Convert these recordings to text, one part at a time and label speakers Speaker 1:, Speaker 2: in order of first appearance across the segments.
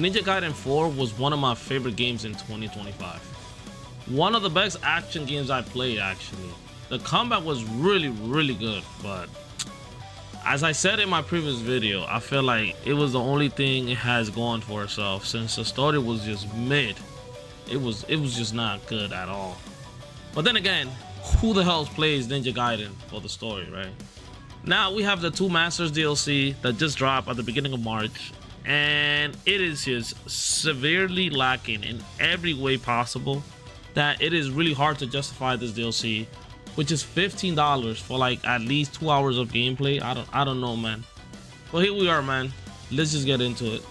Speaker 1: Ninja Gaiden 4 was one of my favorite games in 2025. One of the best action games I played, actually. The combat was really good, but as I said in my previous video, I feel like it was the only thing it has going for itself, since the story was just mid. It was just not good at all. But then again, who the hell plays Ninja Gaiden for the story, right? Now we have the Two Masters DLC that just dropped at the beginning of March, and it is just severely lacking in every way possible, that it is really hard to justify this DLC, which is $15 for like at least 2 hours of gameplay. I don't know, man. Well, here we are, man. Let's just get into it.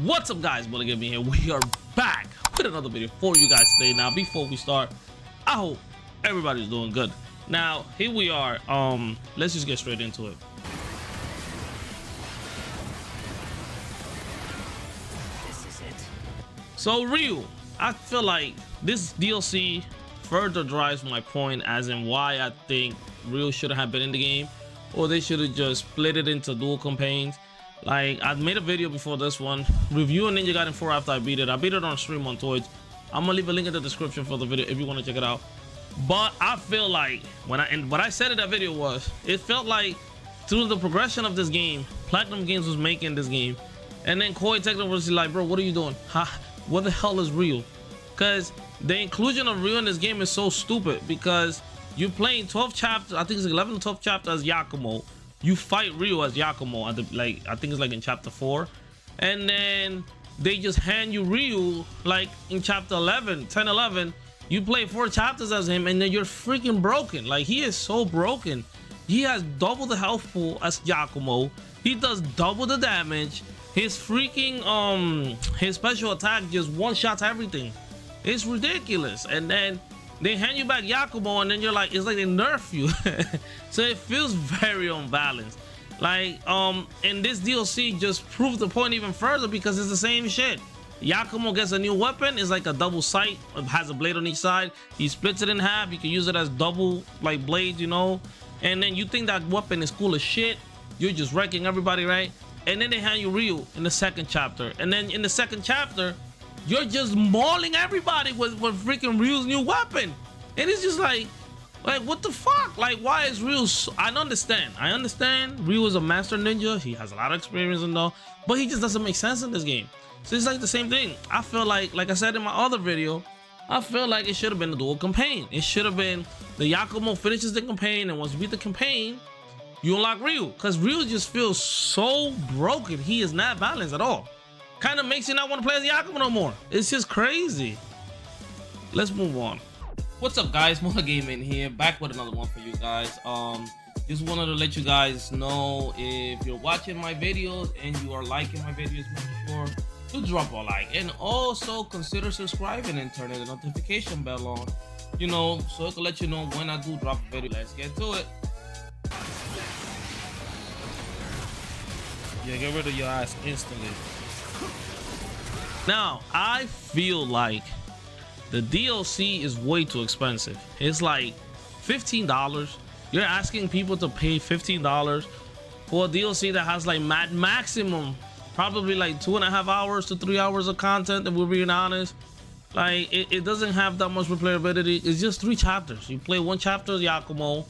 Speaker 1: What's up, guys? Bullet Gaming here. We are back with another video for you guys today. Now, before we start, I hope everybody's doing good. Now, here we are. Let's just get straight into it. This is it. So, Ryu, I feel like this DLC further drives my point, as in why I think Ryu shouldn't have been in the game, or they should have just split it into dual campaigns. Like, I made a video before this one reviewing Ninja Gaiden 4 after I beat it. I beat it on stream on Twitch. I'm gonna leave a link in the description for the video if you want to check it out. But I feel like what I said in that video was, it felt like through the progression of this game, Platinum Games was making this game, and then Koei Tecmo was like, bro, what are you doing? What the hell is Ryu? Because the inclusion of Ryu in this game is so stupid, because you're playing 12 chapters, I think it's 11 or 12 chapters as Yakumo. You fight Ryu as Yakumo at the, like, I think it's like in chapter 4, and then they just hand you Ryu like in chapter 11, 10, 11. You play 4 chapters as him, and then you're freaking broken. Like, he is so broken. He has double the health pool as Yakumo. He does double the damage. His freaking his special attack just one-shots everything. It's ridiculous. And then they hand you back Yakumo, and then you're like, it's like they nerf you. So it feels very unbalanced. Like, and this DLC just proves the point even further, because it's the same shit. Yakumo gets a new weapon. It's like a double sight. It has a blade on each side. He splits it in half. You can use it as double, like, blades, you know. And then you think that weapon is cool as shit. You're just wrecking everybody, right? And then they hand you Ryu in the second chapter. And then in the second chapter, you're just mauling everybody with freaking Ryu's new weapon. And it's just like what the fuck? Like, why is Ryu so, I understand Ryu is a master ninja. He has a lot of experience and all, but he just doesn't make sense in this game. So it's like the same thing. I feel like I said in my other video, I feel like it should have been a dual campaign. It should have been the Yakumo finishes the campaign, and once you beat the campaign, you unlock Ryu. Because Ryu just feels so broken. He is not balanced at all. Kind of makes you not want to play as Yakumo no more. It's just crazy. Let's move on. What's up, guys? Bullet Gaming here, back with another one for you guys. Just wanted to let you guys know, if you're watching my videos and you are liking my videos, make sure to drop a like, and also consider subscribing and turning the notification bell on, you know, so it can let you know when I do drop a video. Let's get to it. Yeah, get rid of your ass instantly. Now, I feel like the DLC is way too expensive. It's like $15. You're asking people to pay $15 for a DLC that has like maximum probably like 2.5 hours to 3 hours of content, if we're being honest. Like, it doesn't have that much replayability. It's just 3 chapters. You play one chapter as Yakumo,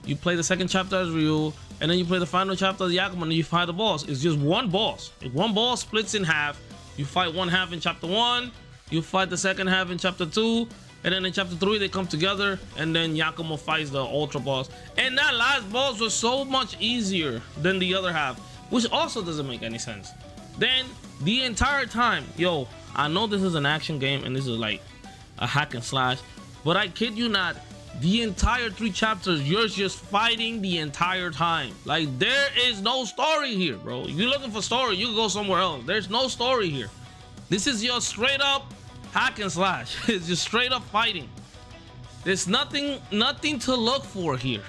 Speaker 1: you play the second chapter as Ryu, and then you play the final chapter as Yakumo, and then you fight the boss. It's just one boss. If one boss splits in half, you fight one half in chapter 1, you fight the second half in chapter 2, and then in chapter 3 they come together, and then Yakumo fights the ultra boss. And that last boss was so much easier than the other half, which also doesn't make any sense. Then the entire time, yo, I know this is an action game and this is like a hack and slash, but I kid you not, The entire 3 chapters, you're just fighting the entire time. Like, there is no story here, bro. If you're looking for story, you can go somewhere else. There's no story here. This is your straight up hack and slash. It's just straight up fighting. There's nothing to look for here.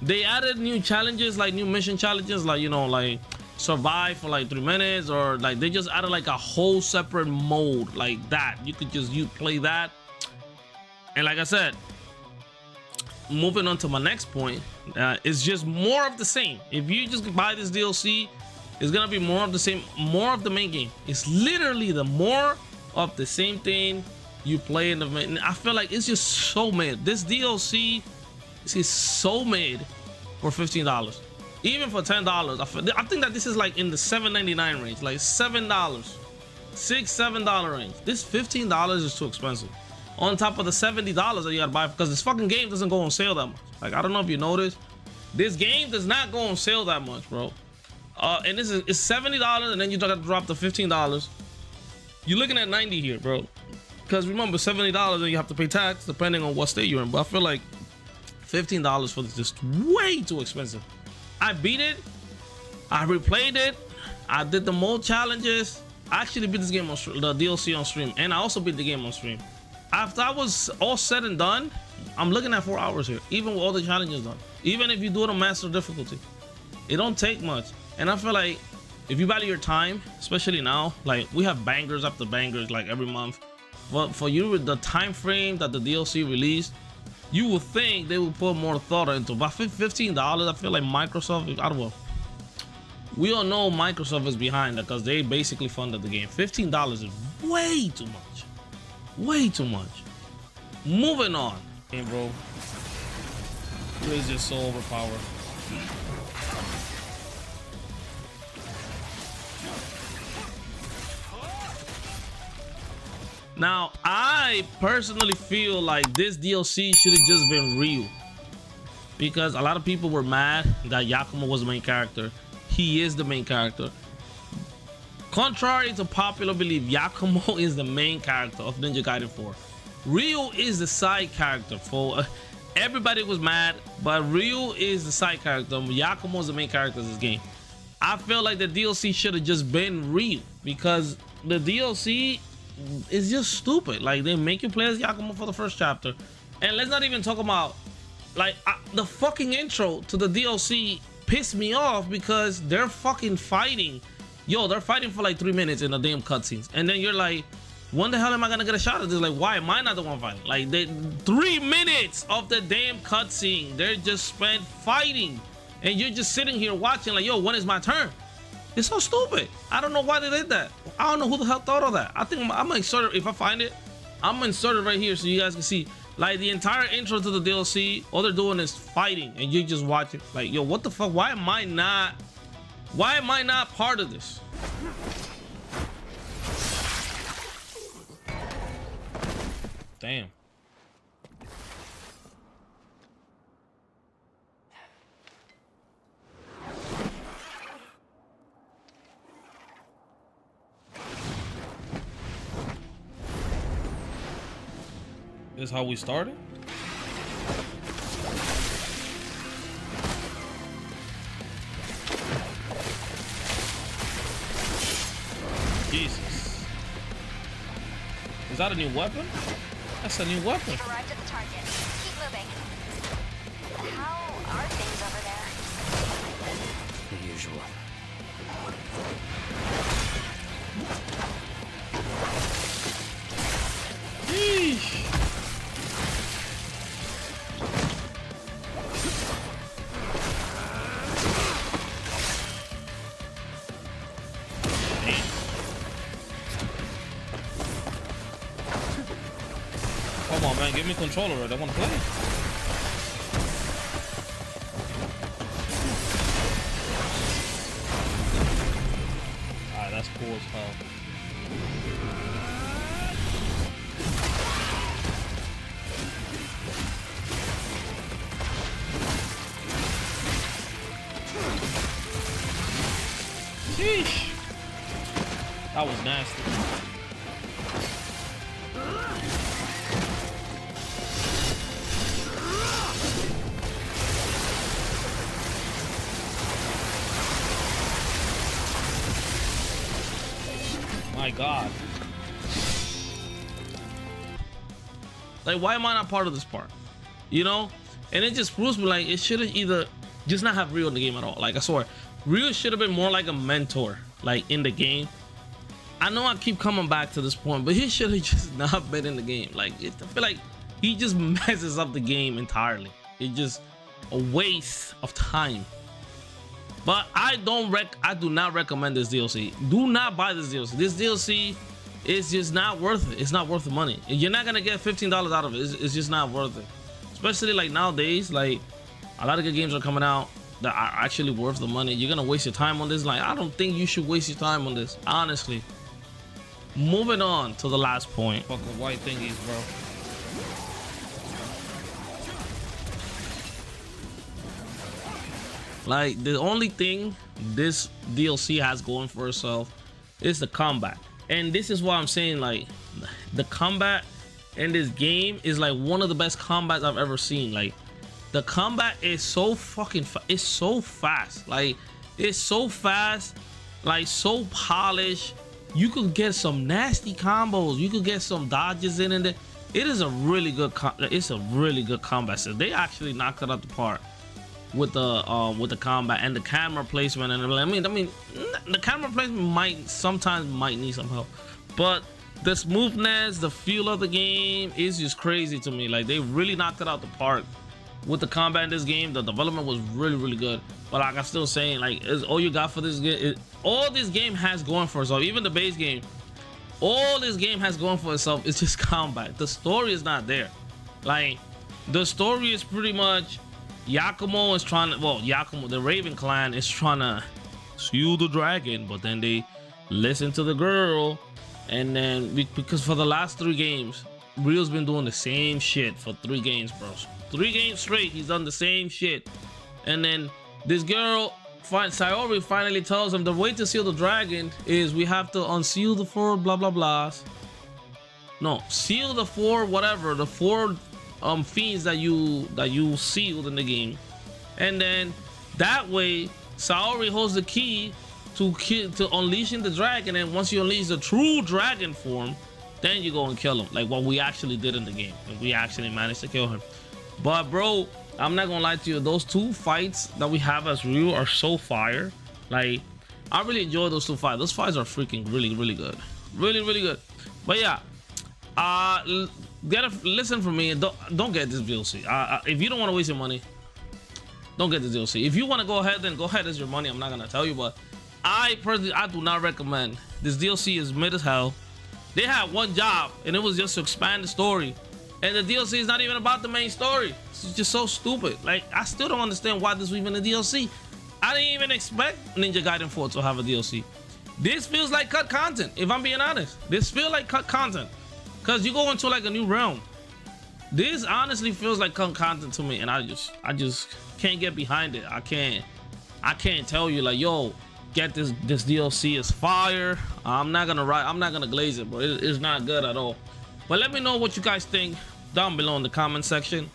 Speaker 1: They added new challenges, like new mission challenges, like, you know, like survive for like 3 minutes, or like they just added like a whole separate mode like that. You could just play that. And like I said, moving on to my next point, it's just more of the same. If you just buy this DLC, it's gonna be more of the same, more of the main game. It's literally the more of the same thing you play in the main. I feel like it's just so made. This DLC is so made for $15. Even for $10, I think that this is like in the $7.99 range, like $7, $6-7 range. This $15 is too expensive. On top of the $70 that you gotta buy, because this fucking game doesn't go on sale that much. Like, I don't know if you noticed, this game does not go on sale that much, bro. And this is, it's $70, and then you gotta drop the $15. You're looking at $90 here, bro. Because remember, $70, and you have to pay tax depending on what state you're in. But I feel like $15 for this is just way too expensive. I beat it, I replayed it, I did the mode challenges. I actually beat this game on the DLC on stream, and I also beat the game on stream. After I was all said and done, I'm looking at 4 hours here, even with all the challenges done. Even if you do it on master difficulty, it don't take much. And I feel like if you value your time, especially now, like we have bangers after bangers like every month. But for you, with the time frame that the DLC released, you would think they would put more thought into it. But $15, I feel like Microsoft, I don't know. We all know Microsoft is behind that because they basically funded the game. $15 is way too much. Way too much. Moving on. Hey, bro. It is just so overpowered. Now, I personally feel like this DLC should have just been Ryu, because a lot of people were mad that Yakumo was the main character. He is the main character. Contrary to popular belief, Yakumo is the main character of Ninja Gaiden 4. Ryu is the side character. For everybody was mad, but Ryu is the side character. Yakumo is the main character of this game. I feel like the DLC should have just been Ryu, because the DLC is just stupid. Like, they make you play as Yakumo for the first chapter, and let's not even talk about like the fucking intro to the DLC pissed me off, because they're fucking fighting. Yo, they're fighting for like 3 minutes in the damn cutscenes, and then you're like, when the hell am I gonna get a shot at this? Like, why am I not the one fighting? Like, 3 minutes of the damn cutscene they're just spent fighting, and you're just sitting here watching like, yo, when is my turn? It's so stupid. I don't know why they did that. I don't know who the hell thought of that. I think I'm gonna insert it. If I find it, I'm gonna insert it right here so you guys can see. Like, the entire intro to the DLC, all they're doing is fighting, and you just watch it. Like, yo, what the fuck? Why am I not part of this? Damn. This is how we started? Jesus. Is that a new weapon? That's a new weapon.
Speaker 2: We've arrived at the target. Keep moving. How are things over there?
Speaker 3: The usual.
Speaker 1: Yeesh. Come on, man, give me controller. I want to play. Alright, that's cool as hell. Sheesh. That was nasty. My God. Like, why am I not part of this part? You know? And it just proves me, like, it should have either just not have Ryu in the game at all. Like, I swear, Ryu should have been more like a mentor, like, in the game. I know I keep coming back to this point, but he should have just not been in the game. Like, I feel like he just messes up the game entirely. It's just a waste of time. But I do not recommend this DLC. Do not buy this DLC. This DLC is just not worth it. It's not worth the money. You're not gonna get $15 out of it. It's just not worth it. Especially like nowadays, like a lot of good games are coming out that are actually worth the money. You're gonna waste your time on this. Like, I don't think you should waste your time on this, honestly. Moving on to the last point. Fucking white thingies, bro. Like, the only thing this DLC has going for itself is the combat. And this is why I'm saying, like, the combat in this game is like one of the best combats I've ever seen. Like, the combat is so fucking it's so fast. Like, it's so fast, like so polished. You could get some nasty combos. You could get some dodges in it. It is a really good combat set. They actually knocked it out the park with the combat and the camera placement and everything. I mean, the camera placement sometimes might need some help, but the smoothness, the feel of the game is just crazy to me. Like, they really knocked it out the park with the combat in this game. The development was really good. But like I'm still saying, like, is all you got for this game. All this game has going for itself, even the base game. All this game has going for itself is just combat. The story is not there. Like, the story is pretty much Yakumo is trying to, well, Yakumo, the Raven clan is trying to seal the dragon, but then they listen to the girl, and then because for the last 3 games, Ryu's been doing the same shit for 3 games, bro. 3 games straight, he's done the same shit, and then this girl, Sayori, finally tells him the way to seal the dragon is we have to unseal the 4 blah blah blahs. No, seal the 4 whatever, the 4 fiends that you sealed in the game, and then that way Saori holds the key to unleashing the dragon, and once you unleash the true dragon form, then you go and kill him, like what we actually did in the game, and we actually managed to kill him. But bro, I'm not gonna lie to you, those 2 fights that we have as Ryu are so fire. Like, I really enjoy those 2 fights. Those fights are freaking really good, really good. But yeah, listen from me. Don't get this DLC. If you don't want to waste your money, don't get this DLC. If you want to go ahead, then go ahead. It's your money. I'm not gonna tell you, but I personally, I do not recommend. This DLC is mid as hell. They had one job, and it was just to expand the story, and the DLC is not even about the main story. It's just so stupid. Like, I still don't understand why this was even a DLC. I didn't even expect Ninja Gaiden 4 to have a DLC. This feels like cut content, if I'm being honest. This feels like cut content, because you go into like a new realm. This honestly feels like cut content to me, and I just can't get behind it. I can't tell you like, yo, get this DLC is fire. I'm not gonna glaze it, bro. It's not good at all. But let me know what you guys think down below in the comment section.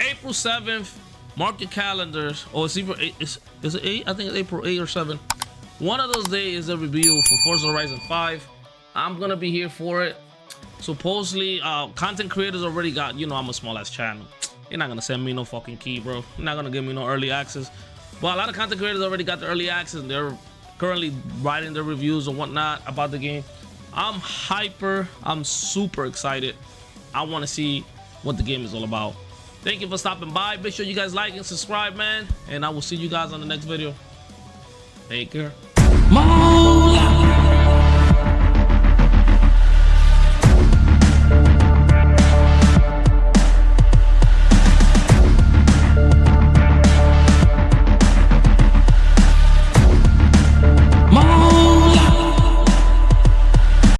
Speaker 1: April 7th, mark your calendars. Oh, it's April 8. Is it 8? I think it's April 8 or 7. One of those days is a review for Forza Horizon 5. I'm gonna be here for it. Supposedly, content creators already got, you know, I'm a small ass channel. You're not gonna send me no fucking key, bro. You're not gonna give me no early access. But a lot of content creators already got the early access, and they're currently writing their reviews and whatnot about the game. I'm super excited. I want to see what the game is all about. Thank you for stopping by. Make sure you guys like and subscribe, man, and I will see you guys on the next video. Take care.